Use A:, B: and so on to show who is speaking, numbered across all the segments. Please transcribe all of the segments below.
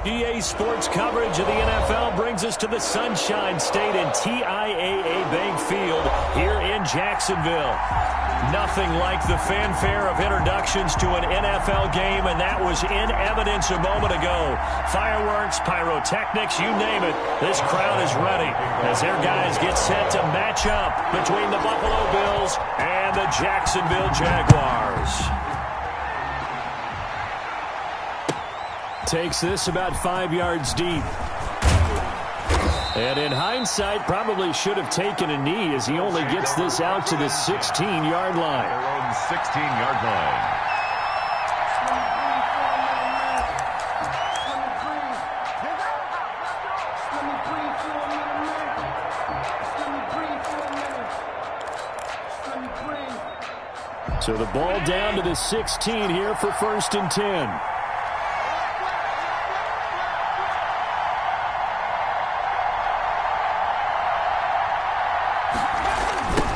A: EA Sports coverage of the NFL brings us to the Sunshine State and TIAA Bank Field here in Jacksonville. Nothing like the fanfare of introductions to an NFL game, and that was in evidence a moment ago. Fireworks, pyrotechnics, you name it. This crowd is ready as their guys get set to match up between the Buffalo Bills and the Jacksonville Jaguars. Takes this about 5 yards deep. And in hindsight, probably should have taken a knee as he only gets this out to the 16-yard line.
B: Their own 16-yard line.
A: So the ball down to the 16 here for 1st and 10.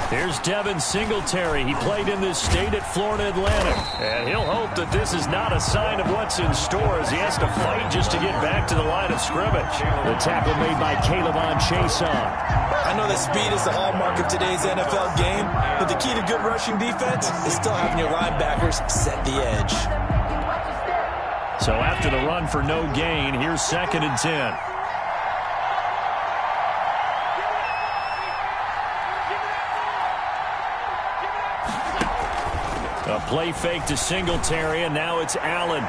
A: Here's Devin Singletary. He played in this state at Florida Atlantic. And he'll hope that this is not a sign of what's in store as he has to fight just to get back to the line of scrimmage. The tackle made by Caleb Chason.
C: I know that speed is the hallmark of today's NFL game, but the key to good rushing defense is still having your linebackers set the edge.
A: So after the run for no gain, here's 2nd and 10. A play fake to Singletary, and now it's Allen.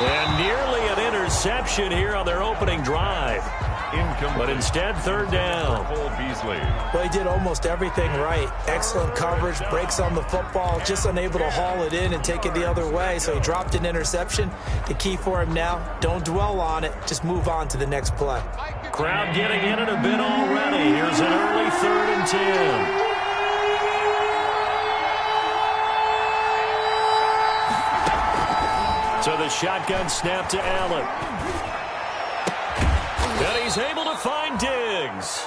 A: And nearly an interception here on their opening drive. But instead, 3rd down.
C: Well, he did almost everything right. Excellent coverage, breaks on the football, just unable to haul it in and take it the other way. So he dropped an interception. The key for him now, don't dwell on it. Just move on to the next play.
A: Crowd getting in it a bit already. Here's an early 3rd and 10. So the shotgun snap to Allen. And he's able to find Diggs.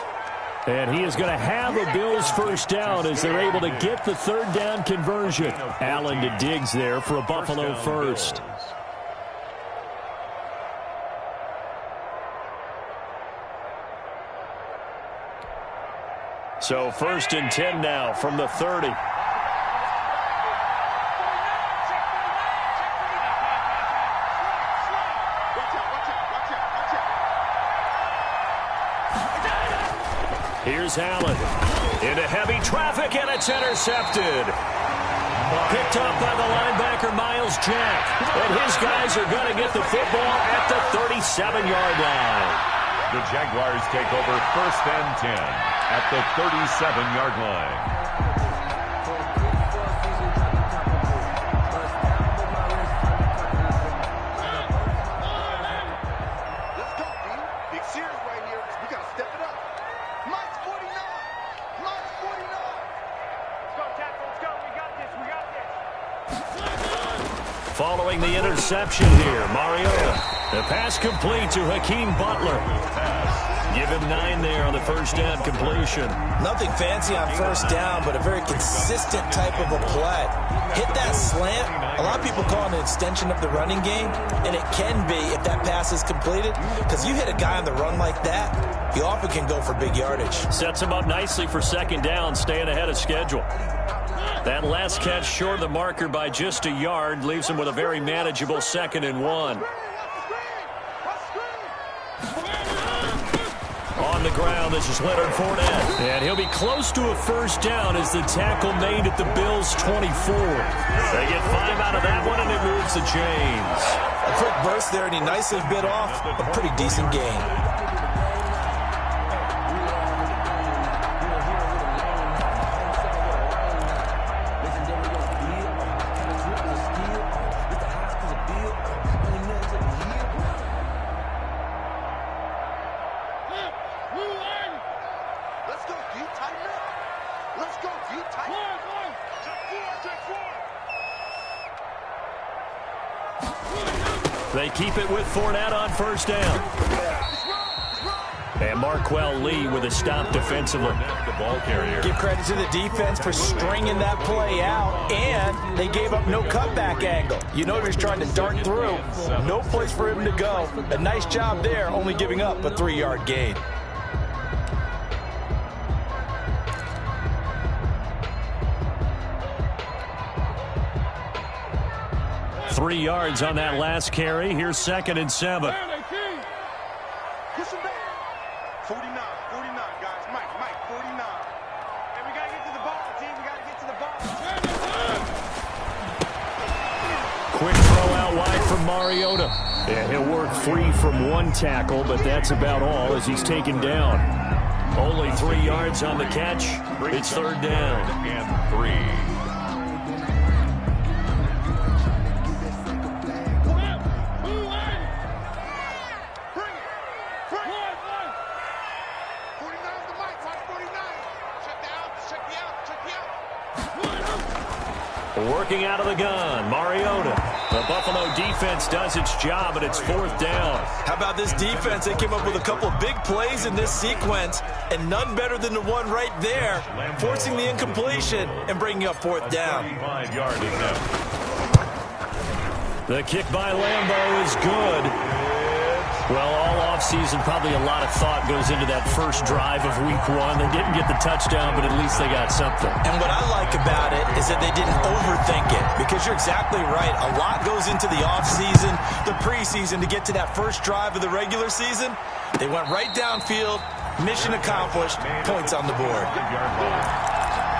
A: And he is going to have a Bills 1st down as they're able to get the 3rd down conversion. Allen to Diggs there for a Buffalo 1st. So 1st and 10 now from the 30. Here's Allen into heavy traffic, and it's intercepted. Picked up by the linebacker, Miles Jack. And his guys are going to get the football at the 37-yard line.
B: The Jaguars take over 1st and 10 at the 37-yard line.
A: Following the interception here, Mariota. The pass complete to Hakeem Butler. Give him 9 there on the 1st down completion.
C: Nothing fancy on 1st down, but a very consistent type of a play. Hit that slant. A lot of people call it an extension of the running game, and it can be if that pass is completed, because you hit a guy on the run like that, you often can go for big yardage.
A: Sets him up nicely for 2nd down, staying ahead of schedule. That last catch short of the marker by just a yard leaves him with a very manageable 2nd and 1. On the ground, this is Leonard Fournette. And he'll be close to a 1st down as the tackle made at the Bills' 24. They get 5 out of that one, and it moves the chains.
C: A quick burst there, and he nicely bit off a pretty decent gain.
A: They keep it with Fournette on 1st down. And Marquell Lee with a stop defensively.
B: The ball carrier.
C: Give credit to the defense for stringing that play out, and they gave up no cutback angle. You know he's trying to dart through. No place for him to go. A nice job there, only giving up a 3-yard gain.
A: Three yards on that last carry. Here's 2nd and 7.
D: Push him back. 49, guys. Mike, 49. And we got to get to the ball, team. We got to get to the ball.
A: Quick throw out wide from Mariota. Yeah, he'll work free from one tackle, but that's about all as he's taken down. Only 3 yards on the catch. It's 3rd down.
B: And 3.
A: Working out of the gun, Mariota. The Buffalo defense does its job, and it's 4th down.
C: How about this defense? They came up with a couple of big plays in this sequence, and none better than the one right there, forcing the incompletion and bringing up 4th down.
B: 35-yard attempt.
A: The kick by Lambeau is good. Well, all offseason, probably a lot of thought goes into that first drive of week 1. They didn't get the touchdown, but at least they got something.
C: And what I like about it is that they didn't overthink it, because you're exactly right. A lot goes into the offseason, the preseason, to get to that first drive of the regular season. They went right downfield, mission accomplished, points on the board.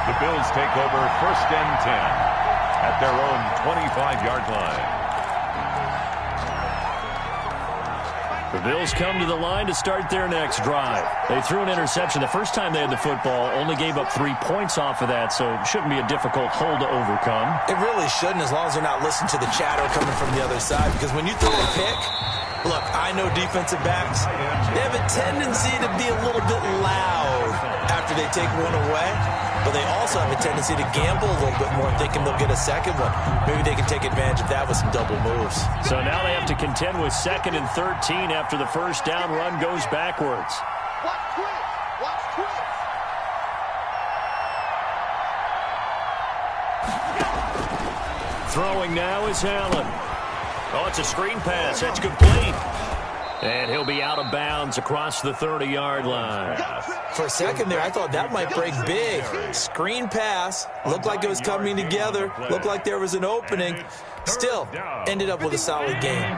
B: The Bills take over 1st and 10 at their own 25-yard line.
A: The Bills come to the line to start their next drive. They threw an interception the first time they had the football, only gave up 3 points off of that, so it shouldn't be a difficult hole to overcome.
C: It really shouldn't, as long as they're not listening to the chatter coming from the other side, because when you throw a pick, look, I know defensive backs, they have a tendency to be a little bit loud after they take one away, but they also have a tendency to gamble a little bit more, thinking they'll get a second one. Maybe they can take advantage of that with some double moves.
A: So now they have to contend with 2nd and 13 after the first down run goes backwards.
D: Watch twist. Watch twist.
A: Throwing now is Allen. Oh, it's a screen pass. That's complete. And he'll be out of bounds across the 30-yard line.
C: For a second there, I thought that might break big. Screen pass. Looked like it was coming together. Looked like there was an opening. Still, ended up with a solid game.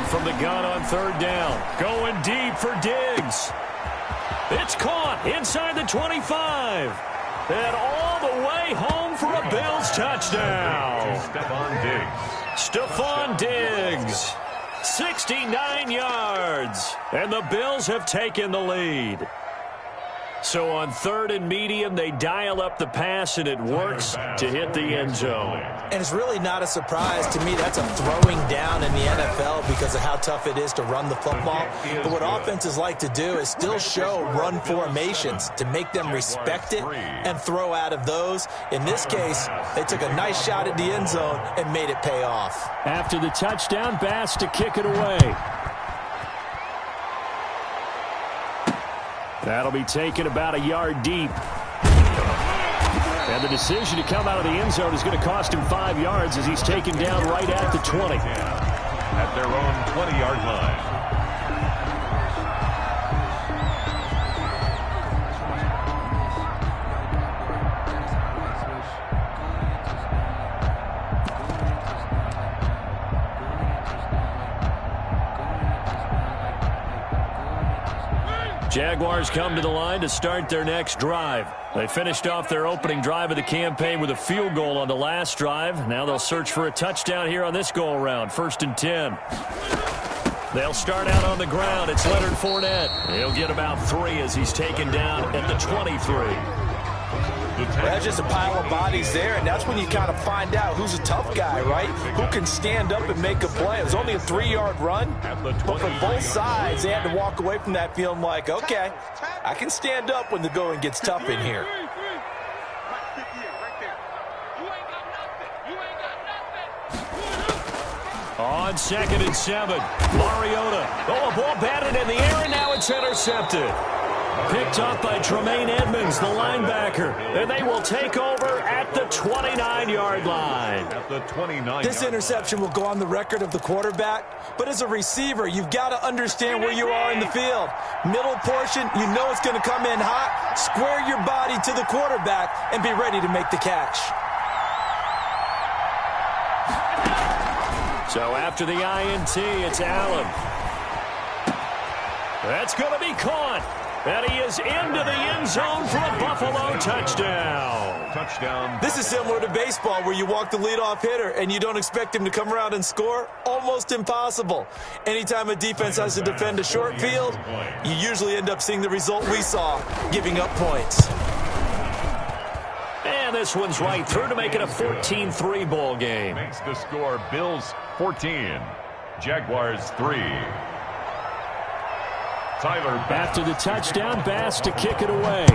A: From the gun on 3rd down. Going deep for Diggs. It's caught inside the 25. And all the way home for a Bills touchdown. Stephon Diggs. 69 yards. And the Bills have taken the lead. So on 3rd and medium, they dial up the pass, and it works to hit the end zone.
C: And it's really not a surprise to me. That's a throwing down in the NFL because of how tough it is to run the football. But what offenses like to do is still show run formations to make them respect it and throw out of those. In this case, they took a nice shot at the end zone and made it pay off.
A: After the touchdown, Bass to kick it away. That'll be taken about a yard deep. And the decision to come out of the end zone is going to cost him 5 yards as he's taken down right at the 20.
B: At their own 20-yard line.
A: Jaguars come to the line to start their next drive. They finished off their opening drive of the campaign with a field goal on the last drive. Now they'll search for a touchdown here on this go-around. 1st and 10. They'll start out on the ground. It's Leonard Fournette. He'll get about 3 as he's taken down at the 23.
C: Well, that's just a pile of bodies there, and that's when you kind of find out who's a tough guy, right? Who can stand up and make a play. It was only a 3-yard run, but for both sides, they had to walk away from that feeling like, okay, I can stand up when the going gets tough in here.
A: On 2nd and 7, Mariota. Oh, a ball batted in the air, and now it's intercepted. Picked up by Tremaine Edmonds, the linebacker. And they will take over at the 29-yard line.
B: At the 29.
C: This interception will go on the record of the quarterback, but as a receiver, you've got to understand where you are in the field. Middle portion, you know it's going to come in hot. Square your body to the quarterback and be ready to make the catch.
A: So after the INT, it's Allen. That's going to be caught. And he is into the end zone for a Buffalo touchdown.
B: Touchdown.
C: This is similar to baseball where you walk the leadoff hitter and you don't expect him to come around and score. Almost impossible. Anytime a defense has to defend a short field, you usually end up seeing the result we saw, giving up points.
A: And this one's right through to make it a 14-3 ball game.
B: Makes the score Bills 14, Jaguars 3. Tyler
A: After the touchdown, Bass to kick it away.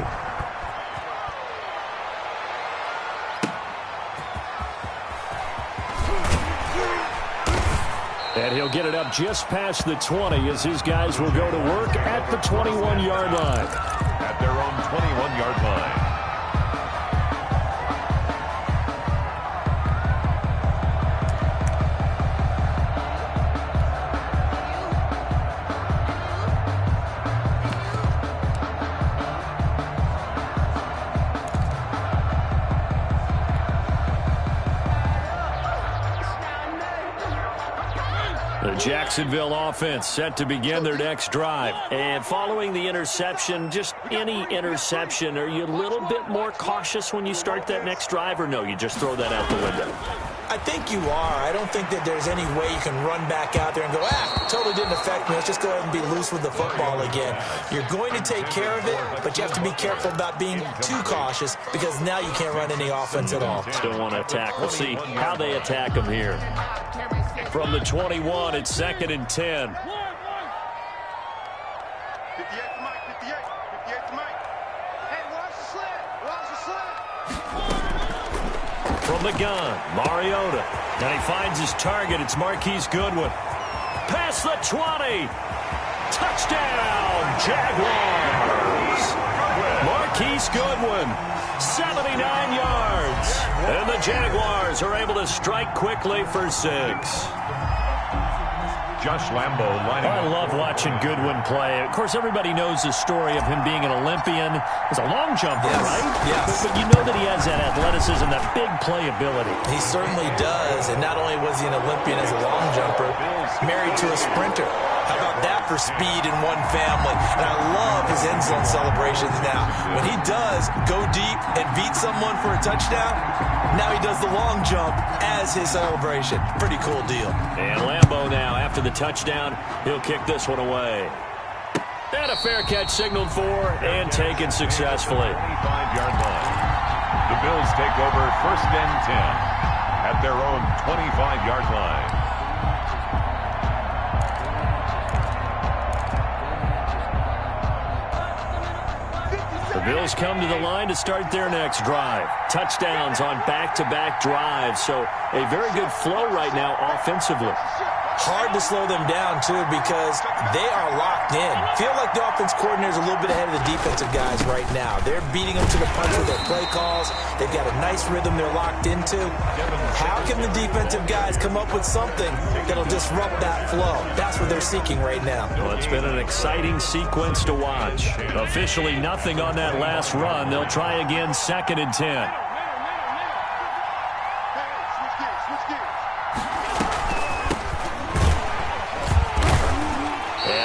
A: And he'll get it up just past the 20 as his guys will go to work at the 21-yard line.
B: At their own 21-yard line.
A: The Jacksonville offense set to begin their next drive. And following the interception, just any interception, are you a little bit more cautious when you start that next drive, or no, you just throw that out the window?
C: I think you are. I don't think that there's any way you can run back out there and go, totally didn't affect me. Let's just go ahead and be loose with the football again. You're going to take care of it, but you have to be careful about being too cautious because now you can't run any offense at all.
A: Still want to attack. We'll see how they attack them here. From the 21, it's 2nd and 10.
D: 58 to Mike, 58 to Mike. Hey, watch the slant, watch the slant.
A: From the gun, Mariota. And he finds his target. It's Marquise Goodwin. Past the 20. Touchdown, Jaguars. Marquise Goodwin, 79 yards. And the Jaguars are able to strike quickly for 6.
B: Josh Lambo lining
A: I love watching Goodwin play. Of course, everybody knows the story of him being an Olympian as a long jumper, right?
C: Yes.
A: But you know that he has that athleticism, that big playability.
C: He certainly does, and not only was he an Olympian as a long jumper, married to a sprinter. How about that for speed in one family? And I love his end zone celebrations now. When he does go deep and beat someone for a touchdown, now he does the long jump as his celebration. Pretty cool deal.
A: And Lambo now, after the touchdown, he'll kick this one away. And a fair catch signaled for and taken successfully.
B: 25-yard line. The Bills take over 1st and 10 at their own 25-yard line.
A: The Bills come to the line to start their next drive. Touchdowns on back-to-back drives, so a very good flow right now offensively.
C: Hard to slow them down, too, because they are locked in. Feel like the offense coordinator is a little bit ahead of the defensive guys right now. They're beating them to the punch with their play calls. They've got a nice rhythm they're locked into. How can the defensive guys come up with something that'll disrupt that flow? That's what they're seeking right now.
A: Well, it's been an exciting sequence to watch. Officially nothing on that last run. They'll try again 2nd and 10.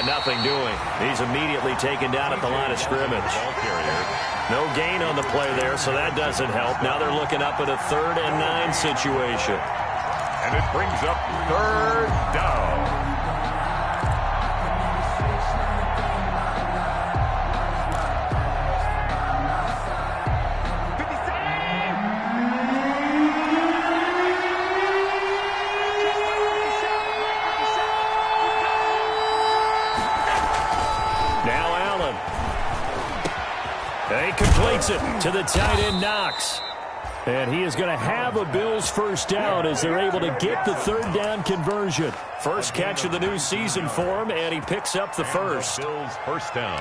A: Nothing doing. He's immediately taken down at the line of scrimmage. No gain on the play there, so that doesn't help. Now they're looking up at a 3rd and 9 situation.
B: And it brings up 3rd down.
A: To the tight end, Knox. And he is going to have a Bills first down as they're able to get the third down conversion. First catch of the new season for him, and he picks up the first.
B: Bills first down.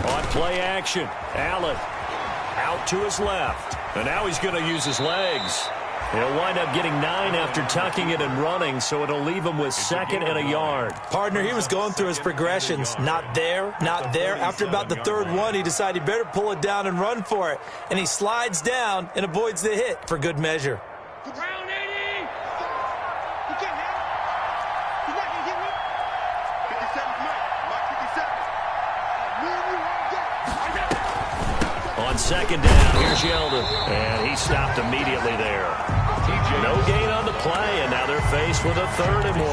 A: On play action, Allen out to his left. And now he's going to use his legs. He'll wind up getting 9 after tucking it and running, so it'll leave him with 2nd and a yard.
C: Partner, he was going through his progressions. Not there, not there. After about the 3rd one, he decided he better pull it down and run for it. And he slides down and avoids the hit for good measure.
D: Round 80! You can't hit him. He's not going to hit me. 57's Mike. Mike 57.
A: On 2nd down, here's Yeldon. And he stopped immediately there. No gain on the play, and now they're faced with a 3rd and 1.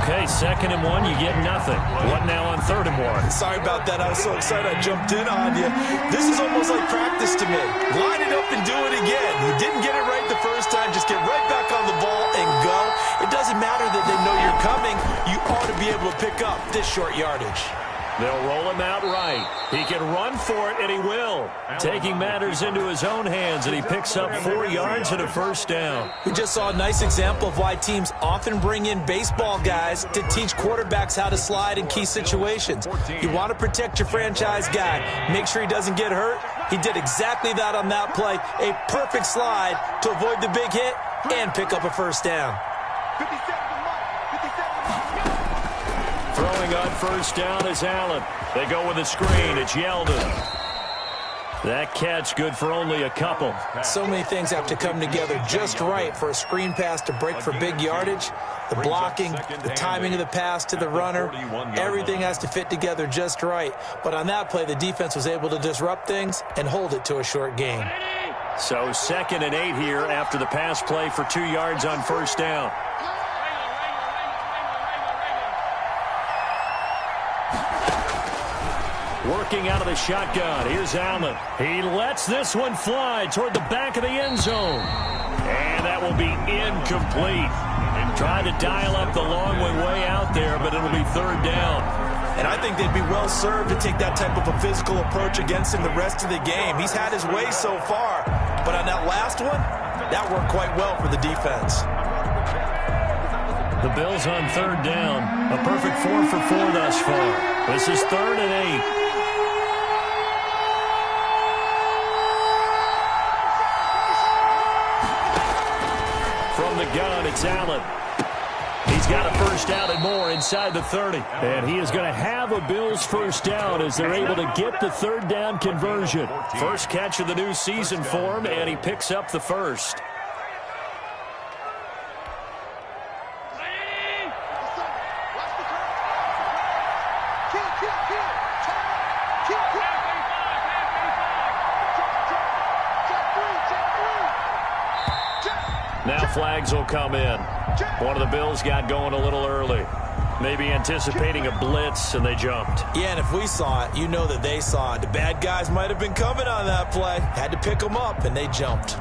A: Okay, 2nd and 1, you get nothing. What now on 3rd and 1?
C: Sorry about that. I was so excited I jumped in on you. This is almost like practice to me. Line it up and do it again. You didn't get it right the first time. Just get right back on the ball and go. It doesn't matter that they know you're coming. You ought to be able to pick up this short yardage.
A: They'll roll him out right. He can run for it, and he will. Taking matters into his own hands, and he picks up 4 yards and a first down.
C: We just saw a nice example of why teams often bring in baseball guys to teach quarterbacks how to slide in key situations. You want to protect your franchise guy. Make sure he doesn't get hurt. He did exactly that on that play. A perfect slide to avoid the big hit and pick up a first down.
D: 57
A: Throwing on first down is Allen. They go with a screen. It's Yeldon. That catch good for only a couple.
C: So many things have to come together just right for a screen pass to break for big yardage. The blocking, the timing of the pass to the runner, everything has to fit together just right. But on that play, the defense was able to disrupt things and hold it to a short gain.
A: So 2nd and 8 here after the pass play for 2 yards on first down. Working out of the shotgun. Here's Allen. He lets this one fly toward the back of the end zone. And that will be incomplete. Tried to dial up the long way out there, but it'll be 3rd down.
C: And I think they'd be well served to take that type of a physical approach against him the rest of the game. He's had his way so far. But on that last one, that worked quite well for the defense.
A: The Bills on 3rd down. A perfect 4 for 4 thus far. This is 3rd and 8. From the gun, it's Allen. He's got a first down and more inside the 30. And he is going to have a Bills first down as they're able to get the 3rd down conversion. First catch of the new season for him, and he picks up the first. Now flags will come in. One of the Bills got going a little early. Maybe anticipating a blitz, and they jumped.
C: Yeah, and if we saw it, you know that they saw it. The bad guys might have been coming on that play. Had to pick them up, and they jumped.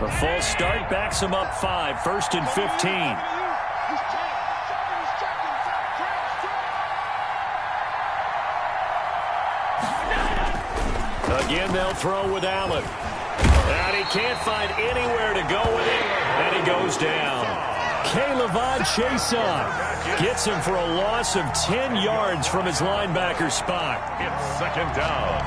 A: A false start backs them up 5. 1st and 15. Again, they'll throw with Allen. And he can't find anywhere to go with it, and he goes down. K'Lavon Chaisson gets him for a loss of 10 yards from his linebacker spot.
B: It's 2nd down.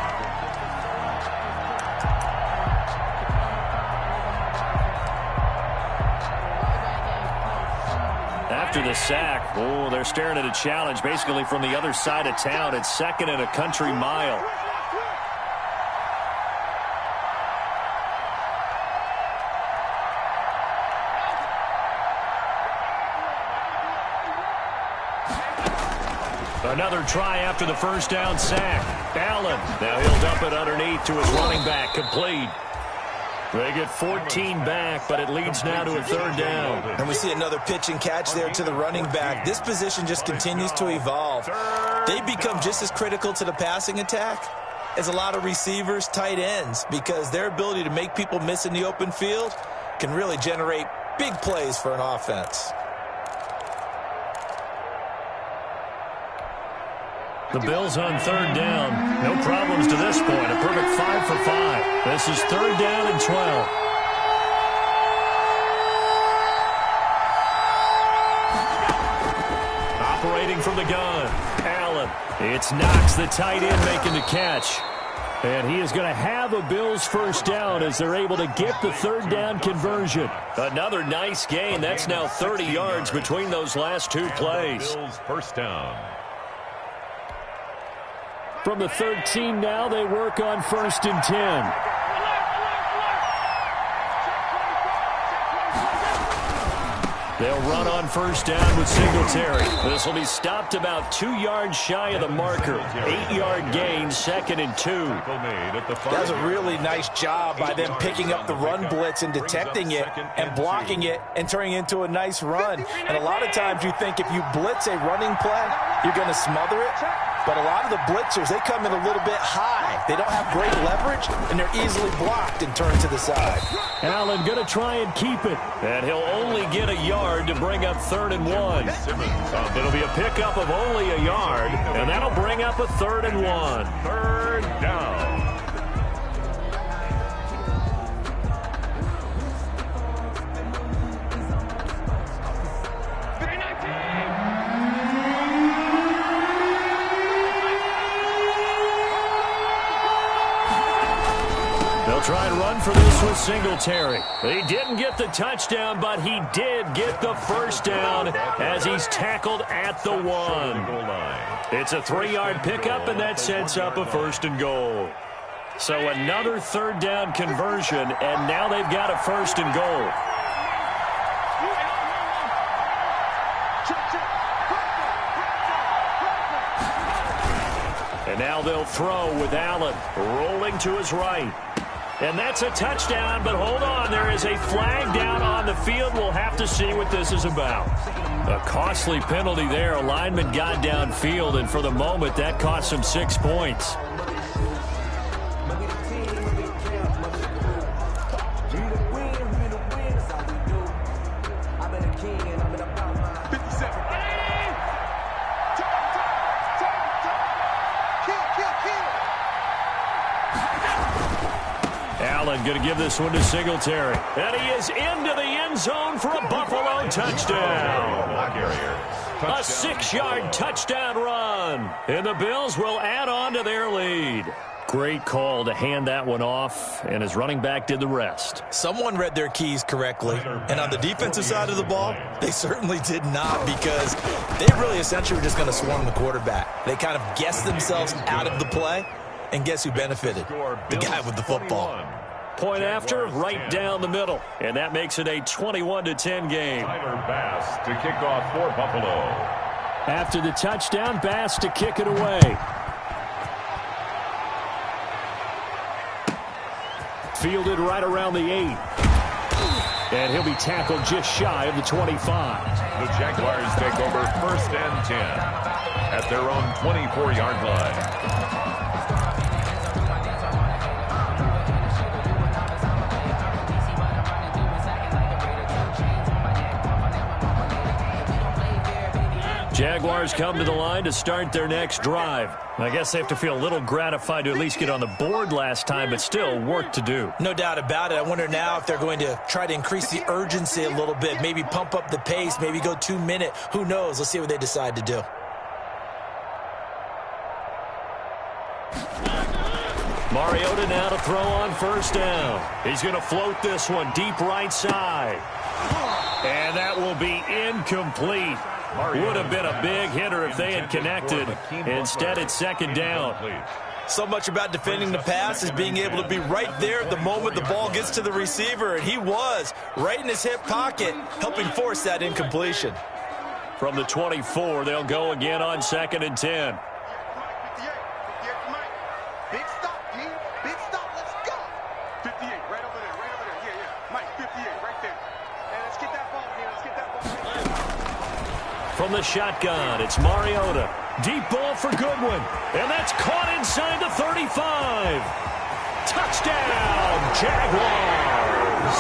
A: After the sack, they're staring at a challenge basically from the other side of town. It's 2nd and a country mile. Another try after the first down sack. Allen. Now he'll dump it underneath to his running back. Complete. They get 14 back, but it leads now to a third down.
C: And we see another pitch and catch there to the running back. This position just continues to evolve. They become just as critical to the passing attack as a lot of receivers, tight ends, because their ability to make people miss in the open field can really generate big plays for an offense.
A: The Bills on third down. No problems to this point. A perfect 5 for 5. This is third down and 12. Operating from the gun. Allen. It's Knox, the tight end, making the catch. And he is going to have a Bills first down as they're able to get the third down conversion. Another nice gain. That's now 30 yards between those last two plays.
B: Bills first down.
A: From the 13 now, they work on 1st and 10. They'll run on first down with Singletary. This will be stopped about 2 yards shy of the marker. 8-yard gain, 2nd and 2.
C: That's a really nice job by them picking up the run blitz and detecting it and blocking it and turning it into a nice run. And a lot of times you think if you blitz a running play, you're going to smother it. But a lot of the blitzers, they come in a little bit high. They don't have great leverage, and they're easily blocked and turned to the side.
A: Allen going to try and keep it. And he'll only get a yard to bring up 3rd and 1. It'll be a pickup of only a yard, and that'll bring up a 3rd and 1.
B: Third down.
A: Try and run for this with Singletary. He didn't get the touchdown, but he did get the first down as he's tackled at the 1. It's a 3-yard pickup, and that sets up a 1st and goal. So another third down conversion, and now they've got a 1st and goal. And now they'll throw with Allen rolling to his right. And that's a touchdown, but hold on. There is a flag down on the field. We'll have to see what this is about. A costly penalty there. A lineman got downfield, and for the moment, that cost him 6 points. Going to give this one to Singletary. And he is into the end zone for a Buffalo touchdown. A 6-yard touchdown run. And the Bills will add on to their lead. Great call to hand that one off, and his running back did the rest.
C: Someone read their keys correctly, and on the defensive side of the ball, they certainly did not, because they really essentially were just going to swarm the quarterback. They kind of guessed themselves out of the play, and guess who benefited? The guy with the football.
A: Point after, right down the middle. And that makes it a 21-10 game.
B: Bass to kick off for Buffalo.
A: After the touchdown, Bass to kick it away. Fielded right around the 8. And he'll be tackled just shy of the 25.
B: The Jaguars take over 1st and 10 at their own 24-yard line.
A: Jaguars come to the line to start their next drive. I guess they have to feel a little gratified to at least get on the board last time, but still work to do.
C: No doubt about it. I wonder now if they're going to try to increase the urgency a little bit, maybe pump up the pace, maybe go 2-minute. Who knows? Let's see what they decide to do.
A: Mariota now to throw on 1st down. He's going to float this one deep right side. And that will be incomplete. Would have been a big hitter if they had connected. Instead, it's 2nd down.
C: So much about defending the pass is being able to be right there at the moment the ball gets to the receiver. And he was right in his hip pocket, helping force that incompletion.
A: From the 24, they'll go again on 2nd and 10.
D: Big stop, D. Big stop. Let's go. 58, right over there, right over there.
A: from the shotgun. It's Mariota. Deep ball for Goodwin. And that's caught inside the 35. Touchdown, Jaguars.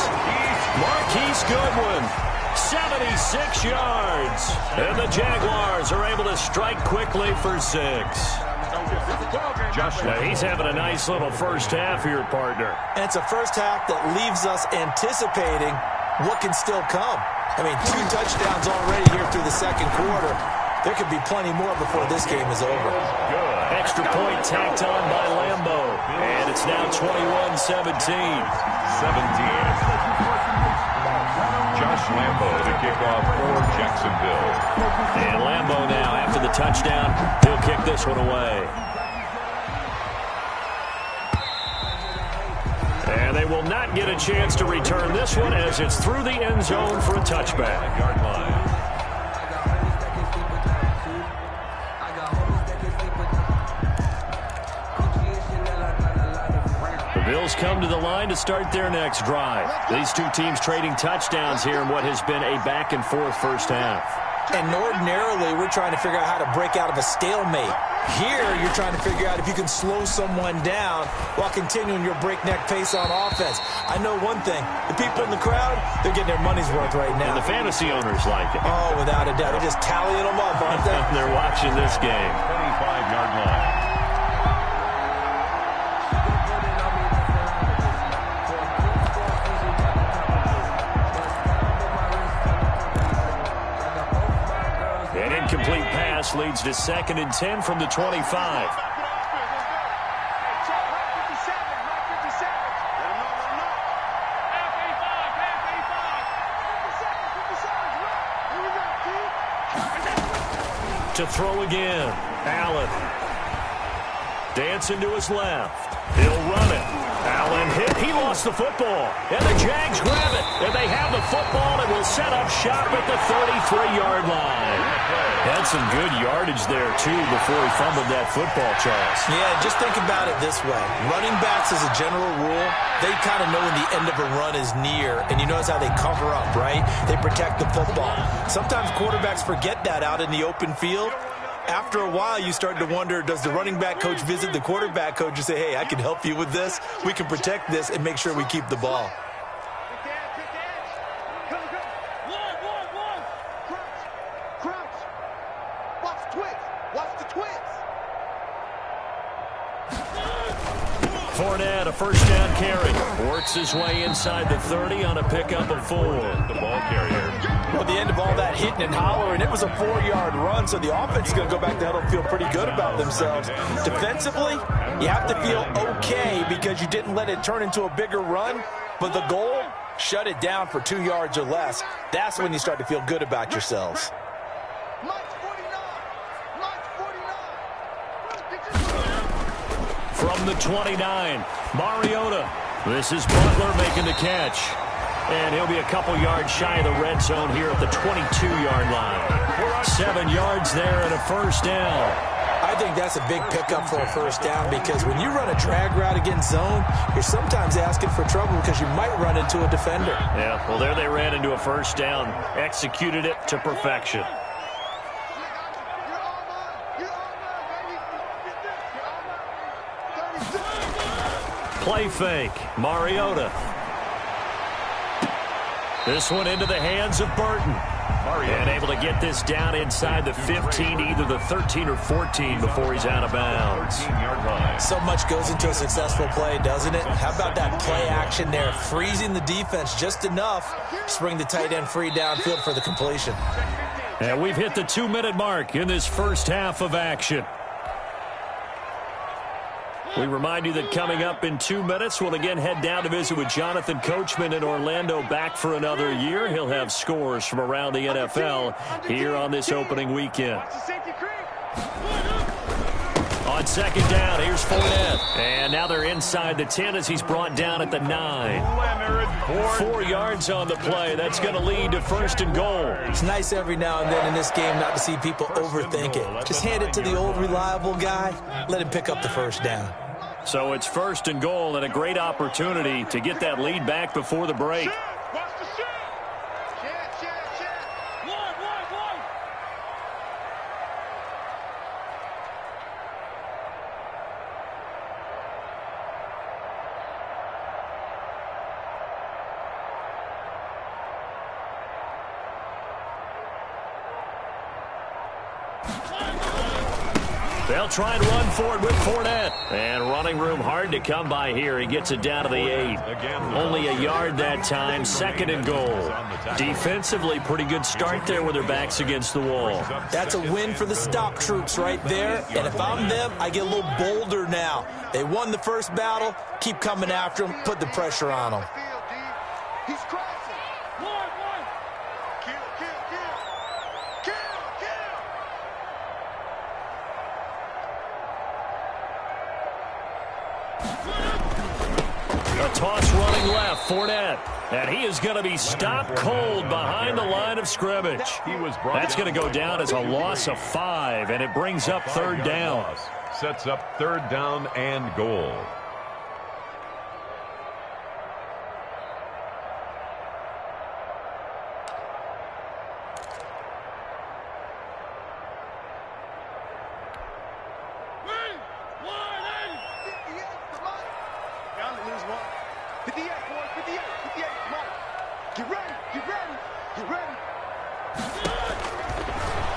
A: Marquise Goodwin, 76 yards. And the Jaguars are able to strike quickly for 6. Now he's having a nice little first half here, partner.
C: And it's a first half that leaves us anticipating what can still come. I mean, 2 touchdowns already here through the second quarter. There could be plenty more before this game is over.
A: Extra point tacked on by Lambo. And it's now 21-17.
B: Josh Lambo to kick off for Jacksonville.
A: And Lambo now, after the touchdown, he'll kick this one away. And they will not get a chance to return this one as it's through the end zone for a touchback.
B: Yard line.
A: The Bills come to the line to start their next drive. These two teams trading touchdowns here in what has been a back-and-forth first half.
C: And ordinarily, we're trying to figure out how to break out of a stalemate. Here, you're trying to figure out if you can slow someone down while continuing your breakneck pace on offense. I know one thing. The people in the crowd, they're getting their money's worth right now.
A: And the fantasy owners like it.
C: Oh, without a doubt. They're just tallying them up, aren't they?
A: They're watching this game.
B: 25-yard line.
A: An incomplete pass leads to 2nd and 10 from the 25. To throw again. Allen. Dancing to his left. He'll run it. Allen hit. He lost the football. And the Jags grab it. And they have the football and will set up shop at the 33-yard line. Had some good yardage there, too, before he fumbled that football, Charles.
C: Yeah, just think about it this way. Running backs, as a general rule, they kind of know when the end of a run is near. And you notice how they cover up, right? They protect the football. Sometimes quarterbacks forget that out in the open field. After a while, you start to wonder, does the running back coach visit the quarterback coach and say, hey, I can help you with this. We can protect this and make sure we keep the ball.
A: Fournette, a first down carry. Works his way inside the 30 on a pickup of 4.
B: The ball carrier.
C: Well, at the end of all that hitting and hollering, it was a 4-yard run, so the offense is going to go back to huddle and feel pretty good about themselves. Defensively, you have to feel okay because you didn't let it turn into a bigger run, but the goal, shut it down for 2 yards or less. That's when you start to feel good about yourselves.
A: From the 29, Mariota. This is Butler making the catch. And he'll be a couple yards shy of the red zone here at the 22-yard line. 7 yards there and a first down.
C: I think that's a big pickup for a first down because when you run a drag route against zone, you're sometimes asking for trouble because you might run into a defender.
A: Yeah, well, there they ran into a first down. Executed it to perfection. Play fake. Mariota. This one into the hands of Burton. And able to get this down inside the 15, either the 13 or 14 before he's out of bounds.
C: So much goes into a successful play, doesn't it? How about that play action there? Freezing the defense just enough to bring the tight end free downfield for the completion.
A: And we've hit the 2-minute mark in this first half of action. We remind you that coming up in 2 minutes, we'll again head down to visit with Jonathan Coachman in Orlando, back for another year. He'll have scores from around the NFL here on this opening weekend. On second down, here's Fournette. And now they're inside the 10 as he's brought down at the 9. 4 yards on the play. That's going to lead to first and goal.
C: It's nice every now and then in this game not to see people overthink it. Just hand it to the old reliable guy. Let him pick up the first down.
A: So it's first and goal and a great opportunity to get that lead back before the break. They'll try and run for it with Fournette. And running room hard to come by here. He gets it down to the 8. Only a yard that time, 2nd and goal. Defensively, pretty good start there with their backs against the wall.
C: That's a win for the stop troops right there. And if I'm them, I get a little bolder now. They won the first battle. Keep coming after them. Put the pressure on them.
D: He's crashing. Kill.
A: A toss running left, Fournette. And he is going to be stopped cold behind the line of scrimmage. That's going to go down as a loss of 5, and it brings up 3rd down.
B: Sets up 3rd down and goal.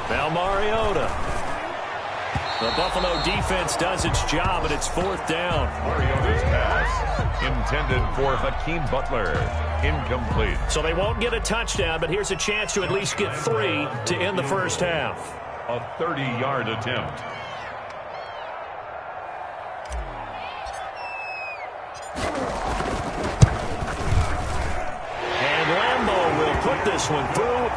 A: Now Mariota. The Buffalo defense does its job, and it's 4th down.
B: Mariota's pass intended for Hakeem Butler. Incomplete.
A: So they won't get a touchdown, but here's a chance to at least get 3 to end the first half.
B: A 30-yard attempt.
A: And Lambeau will put this one through.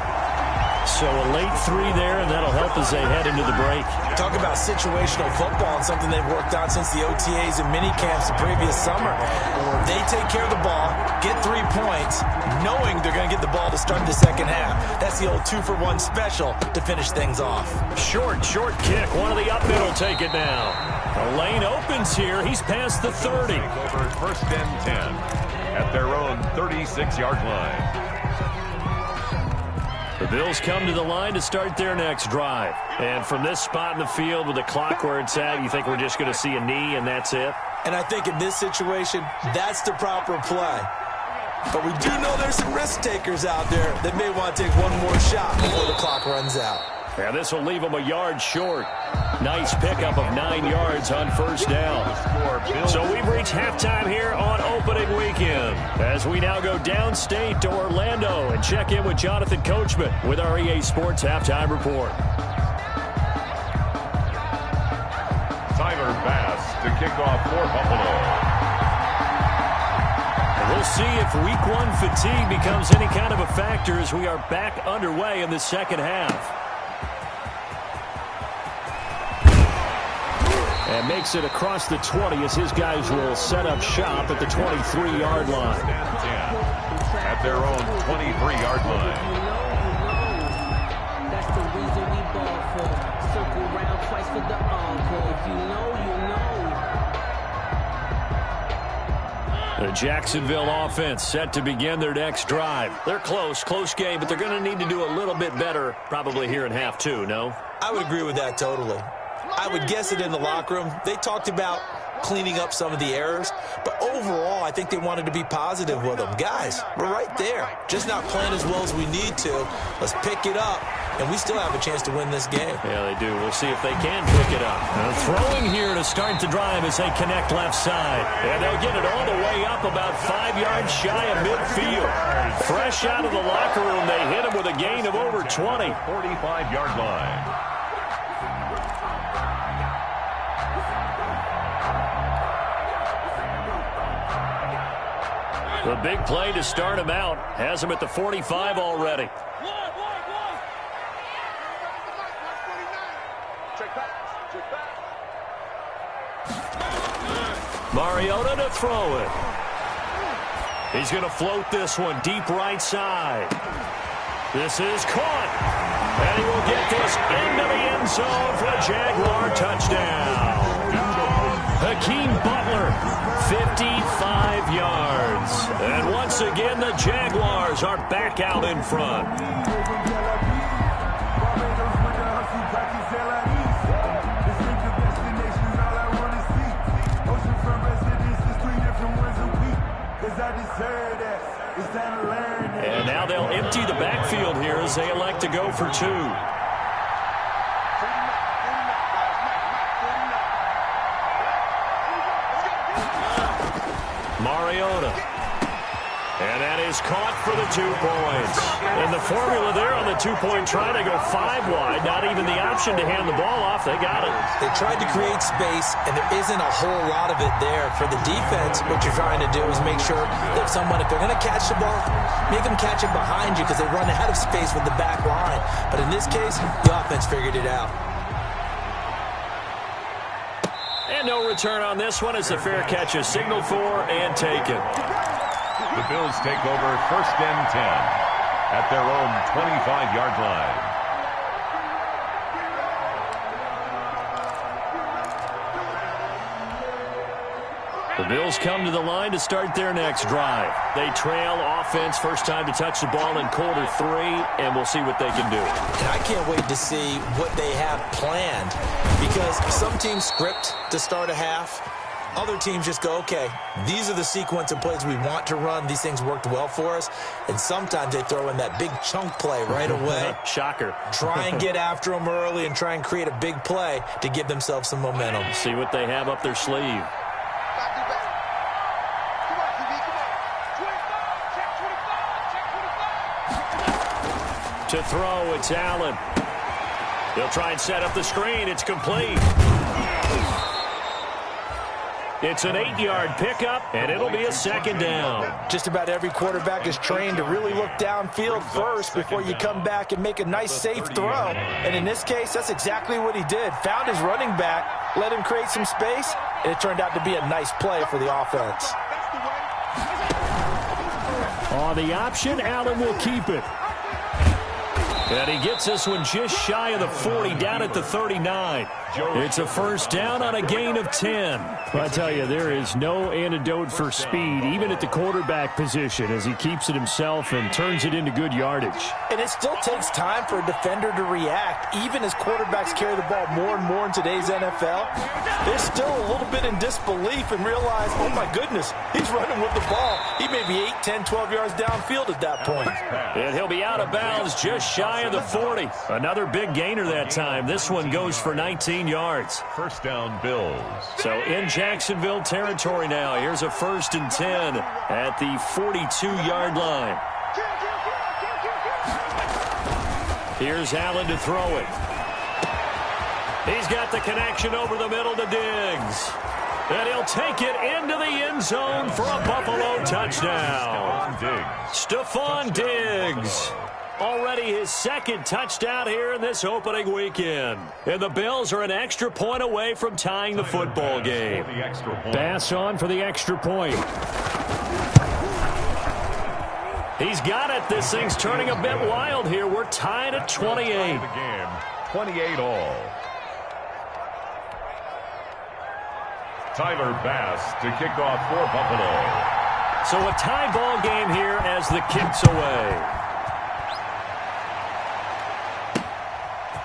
A: So a late 3 there, and that'll help as they head into the break.
C: Talk about situational football and something they've worked on since the OTAs and mini camps the previous summer. They take care of the ball, get 3 points, knowing they're going to get the ball to start the second half. That's the old 2-for-1 special to finish things off.
A: Short kick. One of the up middle take it now. The lane opens here. He's past the 30.
B: Over 1st and 10 at their own 36-yard line.
A: The Bills come to the line to start their next drive. And from this spot in the field with the clock where it's at, you think we're just going to see a knee and that's it?
C: And I think in this situation, that's the proper play. But we do know there's some risk takers out there that may want to take one more shot before the clock runs out.
A: Yeah, this will leave them a yard short. Nice pickup of 9 yards on 1st down. So we've reached halftime here on opening weekend, as we now go downstate to Orlando and check in with Jonathan Coachman with our EA Sports Halftime Report.
B: Tyler Bass to kick off for Buffalo.
A: And we'll see if week 1 fatigue becomes any kind of a factor as we are back underway in the second half. And makes it across the 20 as his guys will set up shop at the 23-yard line.
B: At their own 23-yard line.
E: That's the reason we ball for. Circle round twice for the encore. If you know, you know.
A: The Jacksonville offense set to begin their next drive. They're close game, but they're going to need to do a little bit better probably here in half 2, no?
C: I would agree with that totally. I would guess it in the locker room. They talked about cleaning up some of the errors, but overall, I think they wanted to be positive with them. Guys, we're right there. Just not playing as well as we need to. Let's pick it up, and we still have a chance to win this game.
A: Yeah, they do. We'll see if they can pick it up. Throwing here to start the drive as they connect left side. And they'll get it all the way up about 5 yards shy of midfield. Fresh out of the locker room, they hit him with a gain of over 20.
B: 45-yard line.
A: The big play to start him out has him at the 45 already. Mariota to throw it. He's going to float this one deep right side. This is caught. And he will get this into the end zone for a Jaguar touchdown. Hakeem Butler, 55 yards. And once again, the Jaguars are back out in front. And now they'll empty the backfield here as they elect to go for 2. Mariota. And that is caught for the 2 points. And the formula there on the 2-point try to go 5 wide. Not even the option to hand the ball off. They got it.
C: They tried to create space, and there isn't a whole lot of it there. For the defense, what you're trying to do is make sure that someone, if they're going to catch the ball, make them catch it behind you because they run out of space with the back line. But in this case, the offense figured it out.
A: And no return on this one as the fair catch is signaled for and taken.
B: The Bills take over 1st and 10 at their own 25-yard line.
A: The Bills come to the line to start their next drive. They trail offense, first time to touch the ball in quarter 3, and we'll see what they can do.
C: And I can't wait to see what they have planned because some teams script to start a half. Other teams just go, okay, these are the sequence of plays we want to run. These things worked well for us. And sometimes they throw in that big chunk play right away.
A: Shocker.
C: Try and get after them early and try and create a big play to give themselves some momentum.
A: See what they have up their sleeve. To throw, it's Allen. He'll try and set up the screen. It's complete. It's an 8-yard pickup, and it'll be a 2nd down.
C: Just about every quarterback is trained to really look downfield first before you come back and make a nice, safe throw. And in this case, that's exactly what he did. Found his running back, let him create some space, and it turned out to be a nice play for the offense.
A: On the option, Allen will keep it. And he gets this one just shy of the 40, down at the 39. It's a 1st down on a gain of 10. I tell you, there is no antidote for speed, even at the quarterback position, as he keeps it himself and turns it into good yardage.
C: And it still takes time for a defender to react. Even as quarterbacks carry the ball more and more in today's NFL, they're still a little bit in disbelief and realize, oh my goodness, he's running with the ball. He may be 8, 10, 12 yards downfield at that point.
A: And he'll be out of bounds just shy of the 40. Another big gainer that time. This one goes for 19 yards.
B: 1st down, Bills.
A: So in Jacksonville territory now. Here's a 1st and 10 at the 42-yard line. Here's Allen to throw it. He's got the connection over the middle to Diggs. And he'll take it into the end zone for a Buffalo touchdown. Stephon Diggs. Already his 2nd touchdown here in this opening weekend. And the Bills are an extra point away from tying the football game. Bass on for the extra point. He's got it. This thing's turning a bit wild here. We're tied at 28.
B: 28 all. Tyler Bass to kick off for Buffalo.
A: So a tie ball game here as the kick's away.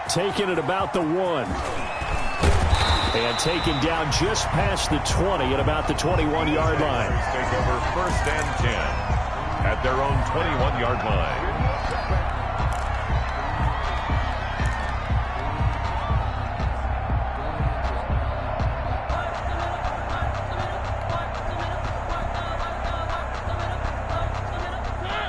A: Taken at about the 1. And taken down just past the 20 at about the 21-yard line.
B: Take over 1st and 10 at their own 21-yard line.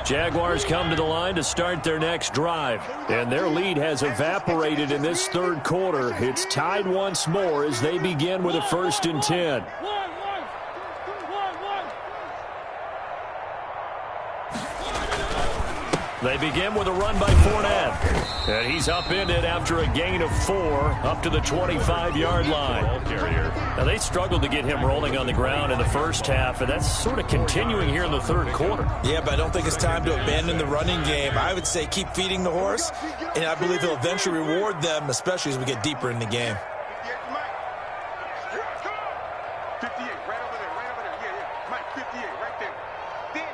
A: Jaguars come to the line to start their next drive. And their lead has evaporated in this 3rd quarter. It's tied once more as they begin with a 1st and 10. They begin with a run by Fournette. And he's upended after a gain of 4 up to the 25-yard line. Now, they struggled to get him rolling on the ground in the first half, and that's sort of continuing here in the 3rd quarter.
C: Yeah, but I don't think it's time to abandon the running game. I would say keep feeding the horse, and I believe he'll eventually reward them, especially as we get deeper in the game.
D: 58, right over there, right over there. Yeah. Mike, 58, right there. Danny.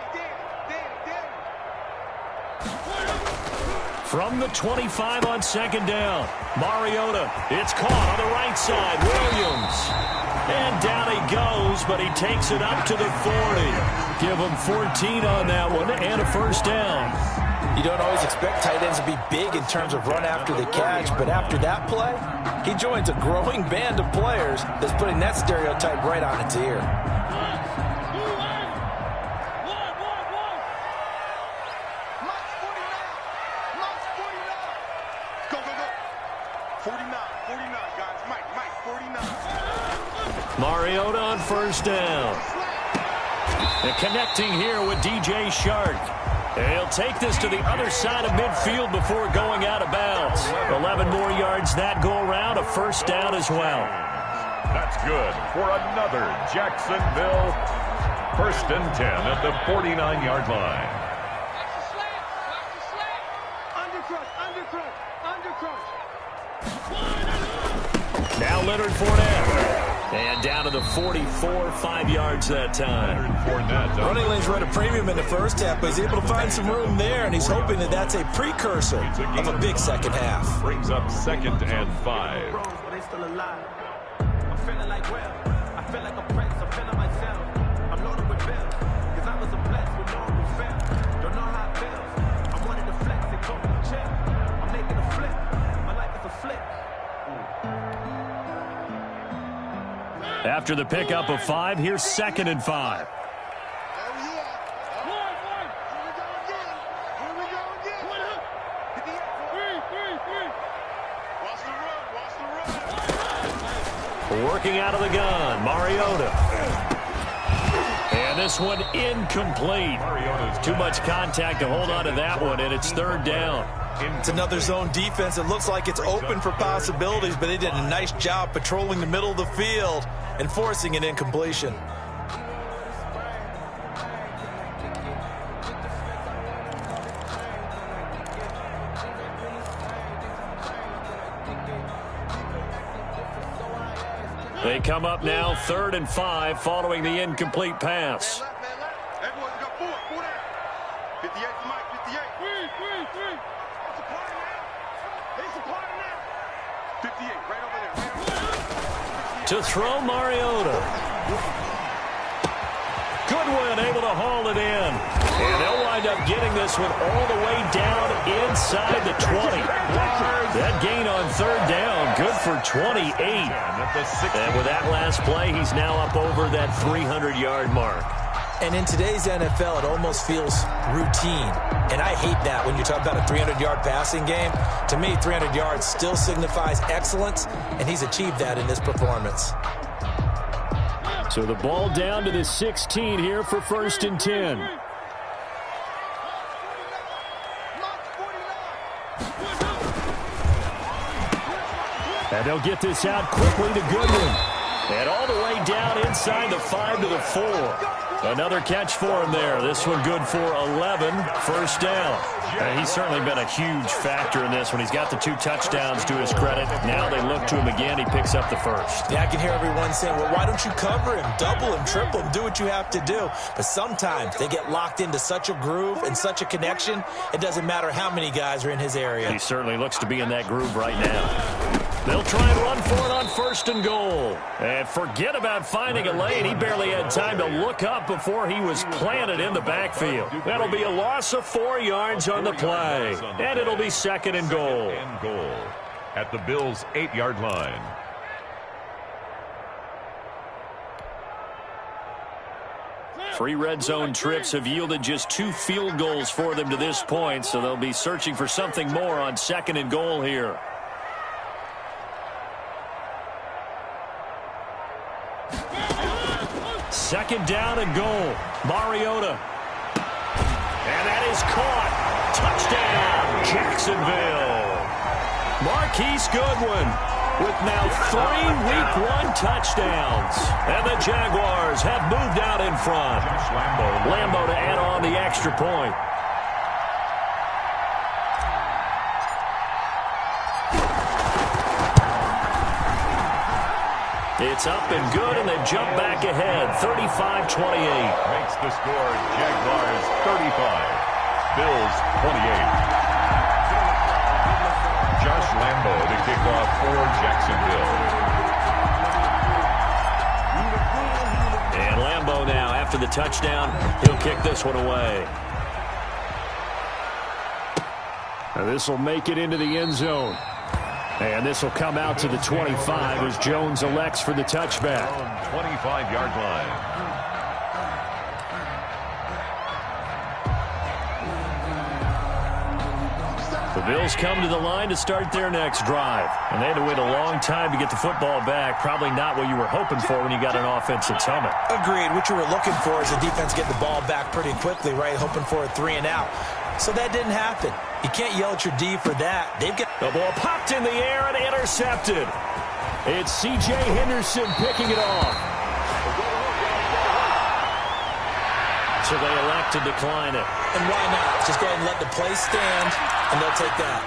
A: From the 25 on 2nd down, Mariota. It's caught on the right side. Williams. And down he goes, but he takes it up to the 40. Give him 14 on that one and a 1st down.
C: You don't always expect tight ends to be big in terms of run after the catch, but after that play, he joins a growing band of players that's putting that stereotype right on its ear.
A: Mariota on first down. And connecting here with DJ Shark. He'll take this to the other side of midfield before going out of bounds. 11 more yards that go around, a first down as well.
B: That's good for another Jacksonville first and 10 at the 49-yard line.
A: Now Leonard Fournette. And down to the 44, 5 yards that time.
C: Running lanes were at a premium in the first half, but he's able to find some room there, and he's hoping that that's a precursor of a big second half.
B: Brings up 2nd and 5.
A: After the pickup of 5, here's 2nd and 5. Working out of the gun, Mariota. And this one incomplete. Too much contact to hold on to that one, and it's 3rd down.
C: It's another zone defense. It looks like it's open for possibilities, but they did a nice job patrolling the middle of the field and forcing an incompletion.
A: They come up now 3rd and 5 following the incomplete pass.
D: Everyone's got 4 down. 58 to Mike, 58. They supply now. 58, right over there.
A: To throw, Mariota. Goodwin able to haul it in. And they'll wind up getting this one all the way down inside the 20. That gain on 3rd down, good for 28. And with that last play, he's now up over that 300-yard mark.
C: And in today's NFL, it almost feels routine. And I hate that when you talk about a 300-yard passing game. To me, 300 yards still signifies excellence, and he's achieved that in this performance.
A: So the ball down to the 16 here for 1st and 10. And they'll get this out quickly to Goodwin. And all the way down inside the 5 to the 4. Another catch for him there. This one good for 11, 1st down. He's certainly been a huge factor in this one. He's got the 2 touchdowns to his credit. Now they look to him again. He picks up the 1st.
C: Yeah, I can hear everyone saying, well, why don't you cover him, double him, triple him, do what you have to do. But sometimes they get locked into such a groove and such a connection, it doesn't matter how many guys are in his area.
A: He certainly looks to be in that groove right now. They'll try and run for it on 1st and goal. And forget about finding a lane. He barely had time to look up before he was planted in the backfield. That'll be a loss of 4 yards on the play. And it'll be 2nd and goal.
B: At the Bills' 8-yard line.
A: Three red zone trips have yielded just 2 field goals for them to this point, so they'll be searching for something more on 2nd and goal here. Second down and goal. Mariota. And that is caught. Touchdown, Jacksonville. Marquise Goodwin with now 3 Week 1 touchdowns. And the Jaguars have moved out in front. Lambo to add on the extra point. It's up and good, and they jump back ahead, 35-28.
B: Makes the score Jaguars 35, Bills 28. Josh Lambo to kick off for Jacksonville.
A: And Lambo now, after the touchdown, he'll kick this one away. Now this will make it into the end zone. And this will come out to the 25 as Jones elects for the touchback.
B: 25-yard line. The
A: Bills come to the line to start their next drive. And they had to wait a long time to get the football back. Probably not what you were hoping for when you got an offensive helmet.
C: Agreed. What you were looking for is the defense get the ball back pretty quickly, right? Hoping for a 3 and out. So that didn't happen. You can't yell at your D for that. They've got
A: the ball popped in the air and intercepted. It's C.J. Henderson picking it off. So they elect to decline it.
C: And why not? Just go ahead and let the play stand, and they'll take that.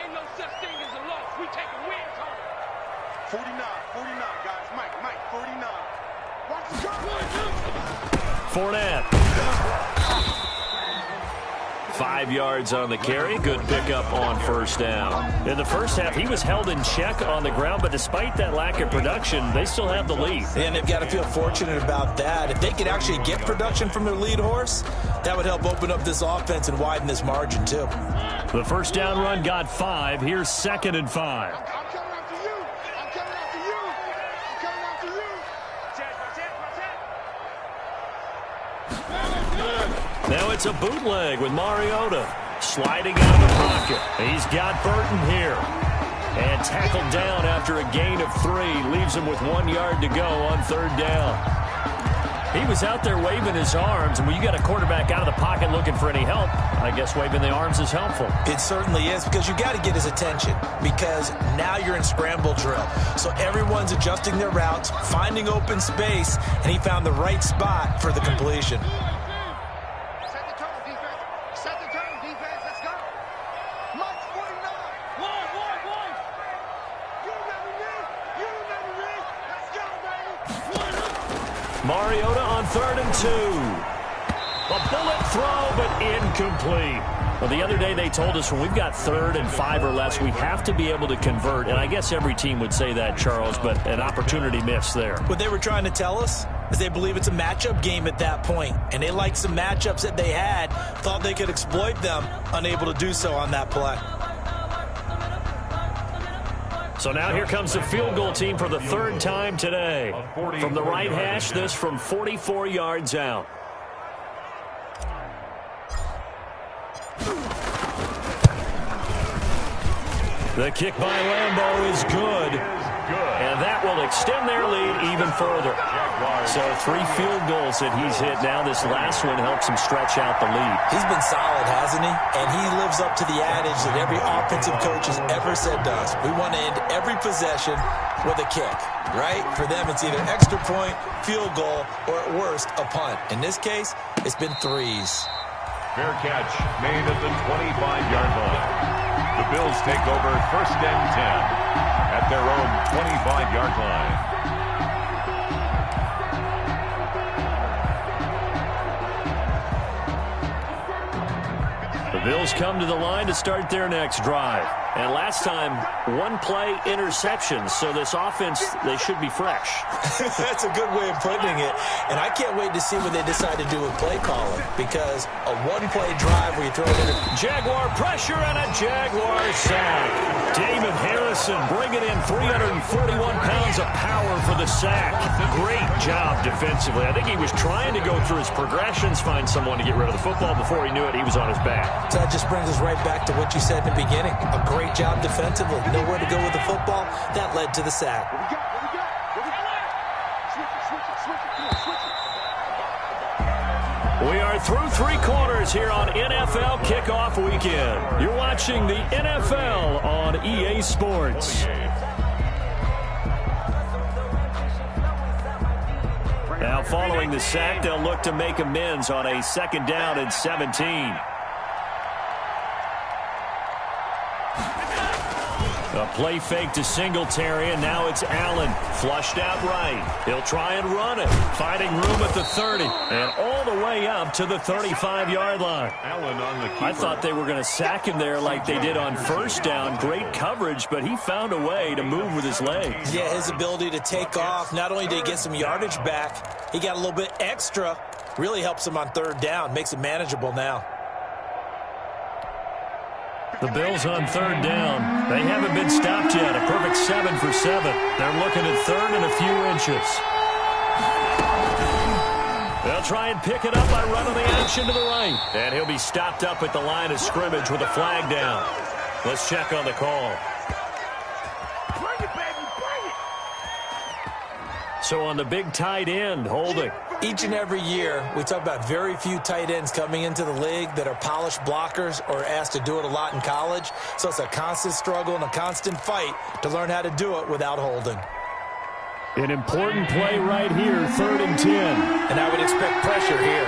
D: Ain't no such thing as a loss. We take a win home. 49, guys. Mike, 49.
A: Fournette. 5 yards on the carry. Good pickup on first down. In the first half, he was held in check on the ground, but despite that lack of production, they still have the lead.
C: And they've got to feel fortunate about that. If they could actually get production from their lead horse, that would help open up this offense and widen this margin, too.
A: The first down run got 5. Here's 2nd and 5.
D: I'm coming after you. I'm coming after you. I'm coming after you.
A: Now it's a bootleg with Mariota sliding out of the pocket. He's got Burton here. And tackled down after a gain of 3. Leaves him with 1 yard to go on 3rd down. He was out there waving his arms, and when you got a quarterback out of the pocket looking for any help, I guess waving the arms is helpful.
C: It certainly is, because you got to get his attention, because now you're in scramble drill. So everyone's adjusting their routes, finding open space, and he found the right spot for the completion.
D: Set the tone, defense. Set the tone, defense. Let's go. Mike 49. One. You remember me. Let's go, baby.
A: Mariota on 3rd and 2. A bullet throw, but incomplete. Well, the other day they told us when we've got 3rd and 5 or less, we have to be able to convert. And I guess every team would say that, Charles, but an opportunity missed there.
C: What they were trying to tell us is they believe it's a matchup game at that point. And they liked some matchups that they had, thought they could exploit them, unable to do so on that play.
A: So now here comes the field goal team for the 3rd time today. From the right hash, this from 44 yards out. The kick by Lambeau is good. And that will extend their lead even further. So 3 field goals that he's hit now. This last one helps him stretch out the lead.
C: He's been solid, hasn't he? And he lives up to the adage that every offensive coach has ever said to us. We want to end every possession with a kick, right? For them, it's either extra point, field goal, or at worst, a punt. In this case, it's been 3s.
B: Fair catch made at the 25-yard line. The Bills take over 1st and 10 at their own 25-yard line.
A: The Bills come to the line to start their next drive. And last time, 1-play interception. So this offense, they should be fresh.
C: That's a good way of putting it. And I can't wait to see what they decide to do with play calling. Because a 1-play drive where you throw it in.
A: Jaguar pressure and a Jaguar sack. Damon Harrison bringing in 341 pounds of power for the sack. Great job defensively. I think he was trying to go through his progressions, find someone to get rid of the football. Before he knew it, he was on his back.
C: So that just brings us right back to what you said in the beginning. A great job defensively. Nowhere to go with the football. That led to the sack.
A: We are through 3 quarters here on NFL Kickoff Weekend. You're watching the NFL on EA Sports. Now following the sack, they'll look to make amends on a 2nd down and 17. A play fake to Singletary, and now it's Allen. Flushed out right. He'll try and run it. Finding room at the 30. And all the way up to the 35-yard line.
B: Allen on the keeper.
A: I thought they were going to sack him there like they did on 1st down. Great coverage, but he found a way to move with his legs.
C: Yeah, his ability to take off. Not only did he get some yardage back, he got a little bit extra. Really helps him on 3rd down. Makes it manageable now.
A: The Bills on third down. They haven't been stopped yet. A perfect 7 for 7. They're looking at third and a few inches. They'll try and pick it up by running the action to the right. And he'll be stopped up at the line of scrimmage with a flag down. Let's check on the call. So on the big tight end, holding.
C: Each and every year, we talk about very few tight ends coming into the league that are polished blockers or asked to do it a lot in college. So it's a constant struggle and a constant fight to learn how to do it without holding.
A: An important play right here, 3rd and 10.
C: And I would expect pressure here.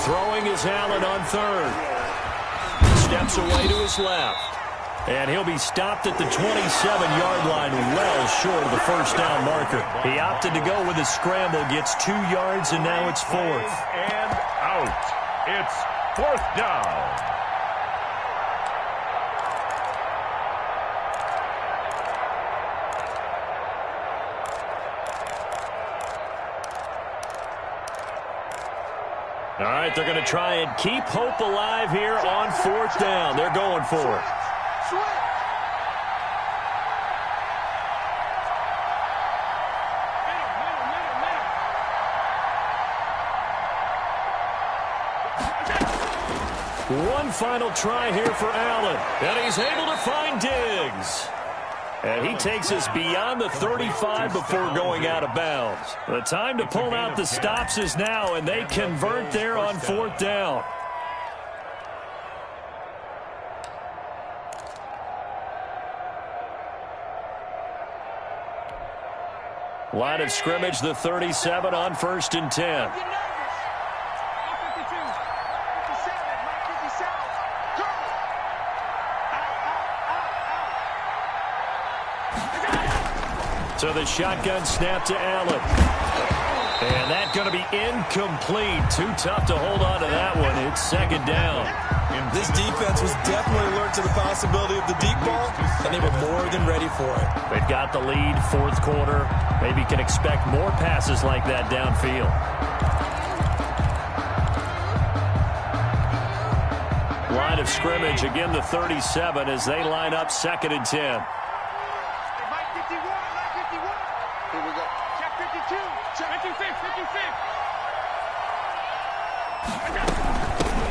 A: Throwing is Allen on 3rd. Steps away to his left. And he'll be stopped at the 27-yard line, well short of the first down marker. He opted to go with a scramble, gets 2 yards, and now it's 4th.
B: And out. It's 4th down.
A: All right, they're going to try and keep hope alive here on 4th down. They're going for it. One final try here for Allen, and he's able to find Diggs. And he takes us beyond the 35 before going out of bounds. The time to pull out the stops is now, and they convert there on 4th down. Line of scrimmage, the 37 on 1st and 10. So the shotgun snap to Allen. And that's going to be incomplete. Too tough to hold on to that one. It's 2nd down.
C: This defense was definitely alert to the possibility of the deep ball, and they were more than ready for it.
A: They've got the lead, 4th quarter. Maybe can expect more passes like that downfield. Line of scrimmage, again the 37 as they line up 2nd and 10.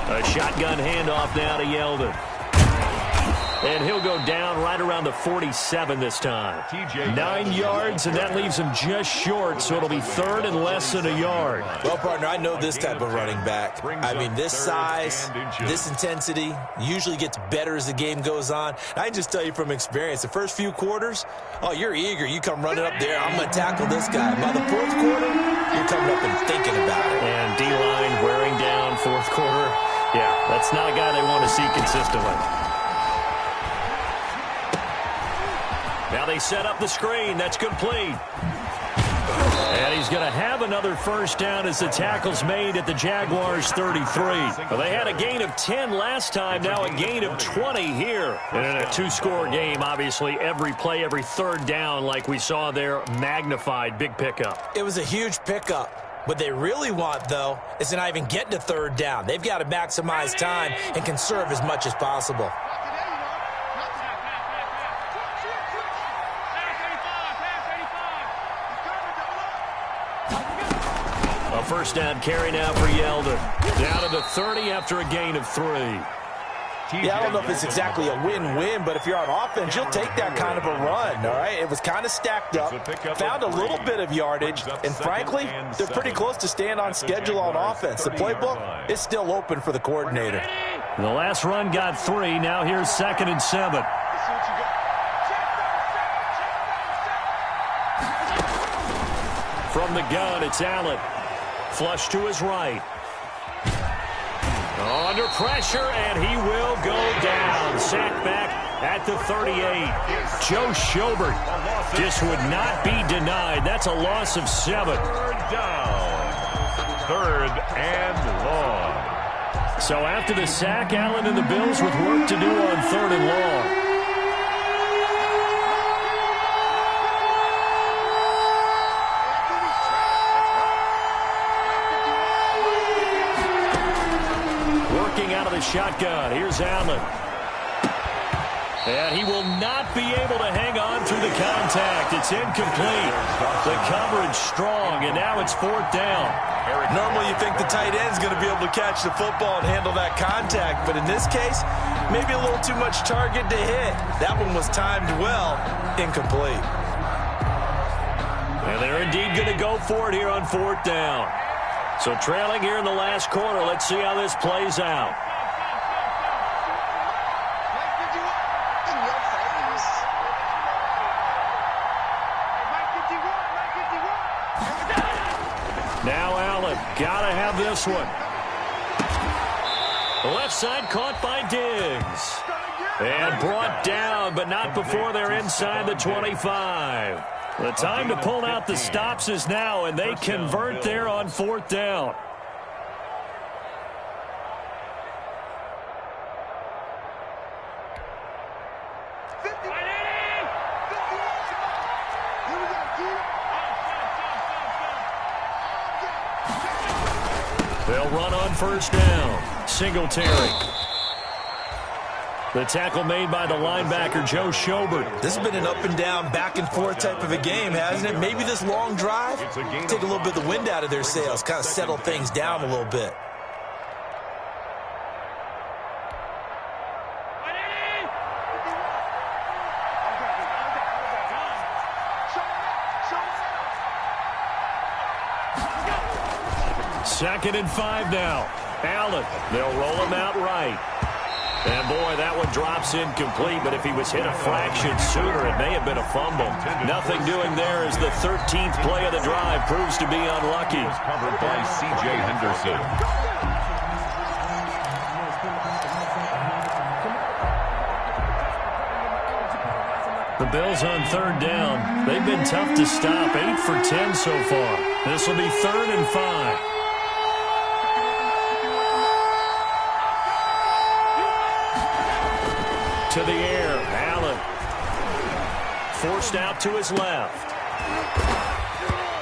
A: A shotgun handoff now to Yeldon. And he'll go down right around the 47 this time. 9 yards, and that leaves him just short, so it'll be 3rd and less than a yard.
C: Well, partner, I know this type of running back. I mean, this size, this intensity usually gets better as the game goes on. I can just tell you from experience, the first few quarters, oh, you're eager. You come running up there, I'm going to tackle this guy. By the 4th quarter, you're coming up and thinking about it.
A: And D-line wearing down 4th quarter. Yeah, that's not a guy they want to see consistently. Now they set up the screen. That's complete. And he's going to have another first down as the tackle's made at the Jaguars 33. Well, they had a gain of 10 last time, now a gain of 20 here. And in a 2-score game, obviously, every play, every 3rd down, like we saw there, magnified, big pickup.
C: It was a huge pickup. What they really want, though, is to not even get to 3rd down. They've got to maximize time and conserve as much as possible.
A: A first down carry now for Yeldon. Down to the 30 after a gain of 3.
C: Yeah, I don't know if it's exactly a win-win, but if you're on offense, you'll take that kind of a run, all right? It was kind of stacked up, found a little bit of yardage, and frankly, they're pretty close to staying on schedule on offense. The playbook is still open for the coordinator.
A: The last run got 3. Now here's 2nd and 7. From the gun, it's Allen. Flush to his right. Under pressure, and he will go down. Sacked back at the 38. Joe Schobert just would not be denied. That's a loss of 7.
B: 3rd down. 3rd and long.
A: So after the sack, Allen and the Bills with work to do on 3rd and long. looking out of the shotgun. Here's Allen. And he will not be able to hang on through the contact. It's incomplete. The coverage strong, and now it's 4th down.
C: Normally you think the tight end's going to be able to catch the football and handle that contact, but in this case, maybe a little too much target to hit. That one was timed well, incomplete.
A: And they're indeed going to go for it here on 4th down. So trailing here in the last quarter, let's see how this plays out. Now Allen, gotta have this one. The left side caught by Diggs. And brought down, but not before they're inside the 25. The time to pull out the stops is now, and they convert there on 4th down. They'll run on 1st down. Singletary. The tackle made by the linebacker, Joe Schobert.
C: This has been an up-and-down, back-and-forth type of a game, hasn't it? Maybe this long drive, take a little bit of the wind out of their sails, kind of settle things down a little bit.
A: Second and 5 now. Allen, they'll roll him out right. And, boy, that one drops incomplete, but if he was hit a fraction sooner, it may have been a fumble. Nothing doing there as the 13th play of the drive proves to be unlucky.
B: Covered by C.J. Henderson.
A: The Bills on 3rd down. They've been tough to stop, 8 for 10 so far. This will be 3rd and 5. To the air, Allen. Forced out to his left.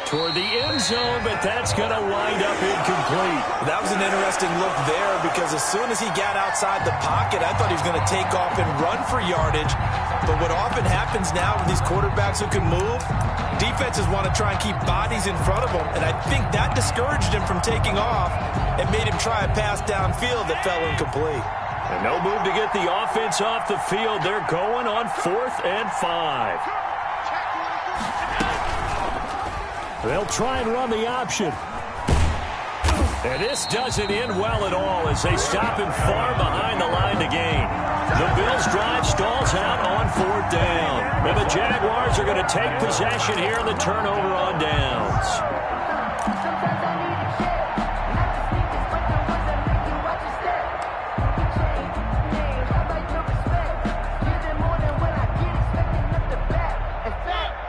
A: Toward the end zone, but that's going to wind up incomplete.
C: That was an interesting look there because as soon as he got outside the pocket, I thought he was going to take off and run for yardage. But what often happens now with these quarterbacks who can move, defenses want to try and keep bodies in front of them, and I think that discouraged him from taking off and made him try a pass downfield that fell incomplete.
A: And no move to get the offense off the field. They're going on 4th and 5. They'll try and run the option. And this doesn't end well at all as they stop him far behind the line to gain. The Bills' drive stalls out on 4th down. And the Jaguars are going to take possession here in the turnover on downs.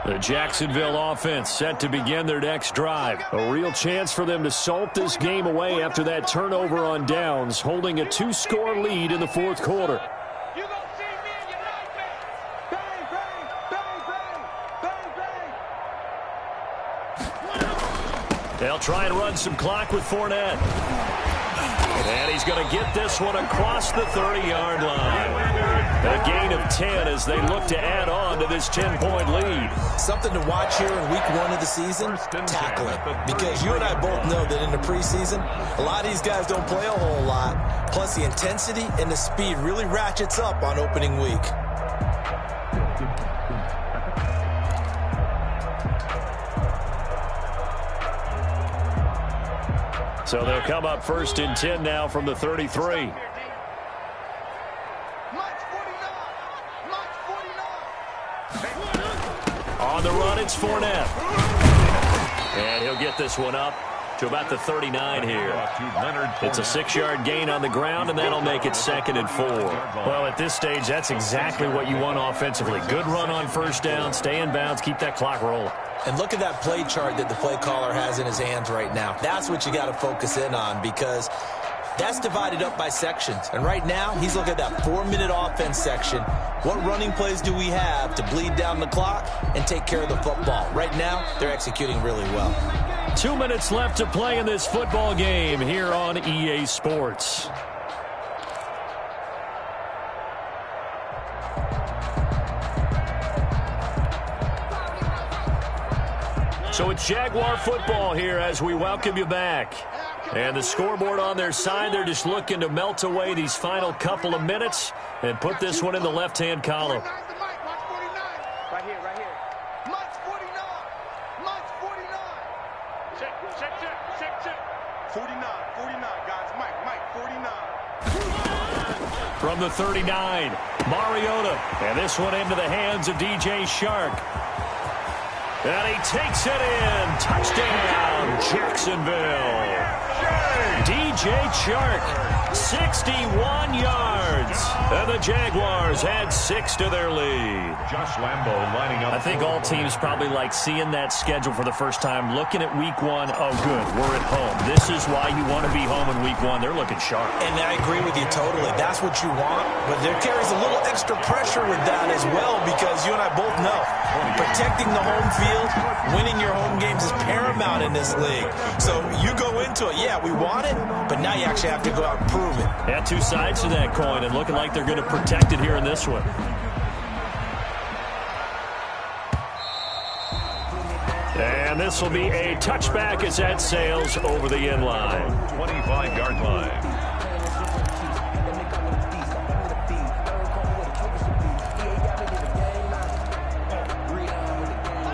A: The Jacksonville offense set to begin their next drive. A real chance for them to salt this game away after that turnover on downs, holding a 2-score lead in the 4th quarter. They'll try and run some clock with Fournette. And he's going to get this one across the 30-yard line. A gain of 10 as they look to add on to this 10-point lead.
C: Something to watch here in week 1 of the season, tackling. Because you and I both know that in the preseason, a lot of these guys don't play a whole lot. Plus, the intensity and the speed really ratchets up on opening week.
A: So they'll come up 1st and 10 now from the 33. On the run, it's Fournette. And he'll get this one up to about the 39 here. It's a 6-yard gain on the ground, and that'll make it 2nd and 4. Well, at this stage, that's exactly what you want offensively. Good run on 1st down, stay in bounds, keep that clock rolling.
C: And look at that play chart that the play caller has in his hands right now. That's what you got to focus in on because that's divided up by sections. And right now, he's looking at that 4-minute offense section. What running plays do we have to bleed down the clock and take care of the football? Right now, they're executing really well.
A: 2 minutes left to play in this football game here on EA Sports. So it's Jaguar football here as we welcome you back. And the scoreboard on their side, they're just looking to melt away these final couple of minutes and put this one in the left-hand column.
D: Right here, right here. Mike's 49. Mike's 49. Check. 49, guys. Mike, 49.
A: From the 39, Mariota. And this one into the hands of DJ Shark. And he takes it in. Touchdown, Jacksonville. DJ Chark, 61 yards. And the Jaguars add 6 to their lead.
B: Josh Lambo lining up.
A: I think all teams probably like seeing that schedule for the first time, looking at week 1. Oh, good, we're at home. This is why you want to be home in week 1. They're looking sharp.
C: And I agree with you totally. That's what you want. But there carries a little extra pressure with that as well, because you and I both know protecting the home field, winning your home games is paramount in this league. So you go into it, yeah, we want it, but now you actually have to go out and prove it.
A: Yeah, 2 sides to that coin, and looking like they're going to protect it here in this one. And this will be a touchback as that sails over the end line.
B: 25-yard line.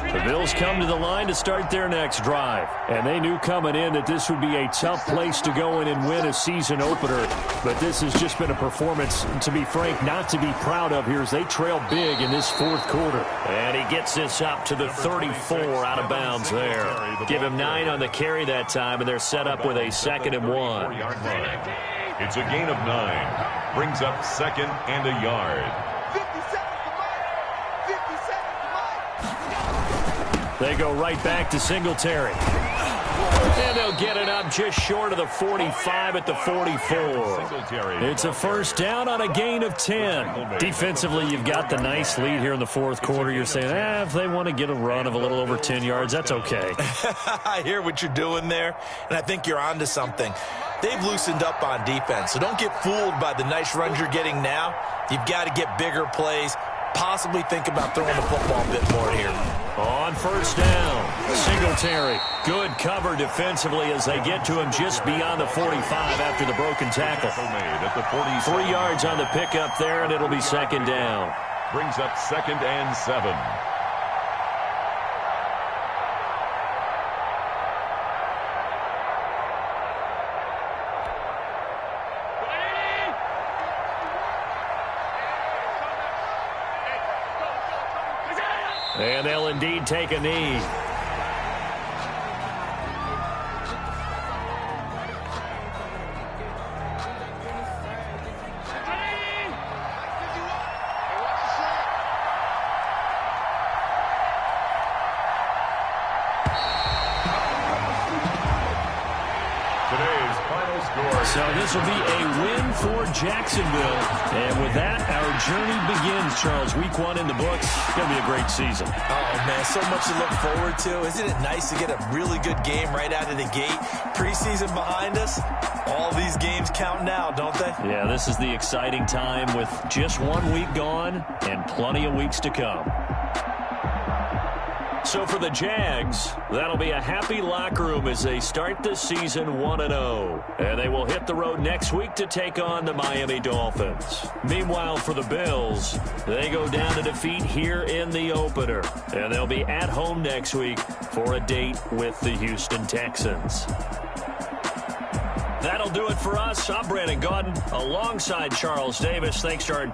A: The Bills come to the line to start their next drive. And they knew coming in that this would be a tough place to go in and win a season opener. But this has just been a performance, to be frank, not to be proud of here as they trail big in this fourth quarter. And he gets this up to the 34 out of bounds there. Give him 9 on the carry that time, and they're set up with a 2nd and 1.
B: It's a gain of 9. Brings up 2nd and a yard.
D: 50 seconds to Mike. 50 seconds to Mike.
A: They go right back to Singletary. And they'll get it up just short of the 45 at the 44. It's a first down on a gain of 10. Defensively, you've got the nice lead here in the fourth quarter. You're saying, if they want to get a run of a little over 10 yards, that's okay.
C: I hear what you're doing there, and I think you're onto something. They've loosened up on defense, so don't get fooled by the nice runs you're getting now. You've got to get bigger plays. Possibly think about throwing the football a bit more here.
A: On first down, Singletary. Good cover defensively as they get to him just beyond the 45 after the broken tackle. 3 yards on the pickup there, and it'll be 2nd down.
B: Brings up 2nd and 7.
A: And they'll indeed take a knee. So this will be a win for Jacksonville. And with that, our journey begins, Charles. Week 1 in the books. It's going to be a great season.
C: Oh, man, so much to look forward to. Isn't it nice to get a really good game right out of the gate? Preseason behind us. All these games count now, don't they?
A: Yeah, this is the exciting time with just 1 week gone and plenty of weeks to come. So for the Jags, that'll be a happy locker room as they start the season 1-0. And they will hit the road next week to take on the Miami Dolphins. Meanwhile, for the Bills, they go down to defeat here in the opener. And they'll be at home next week for a date with the Houston Texans. That'll do it for us. I'm Brandon Gaudin alongside Charles Davis. Thanks to our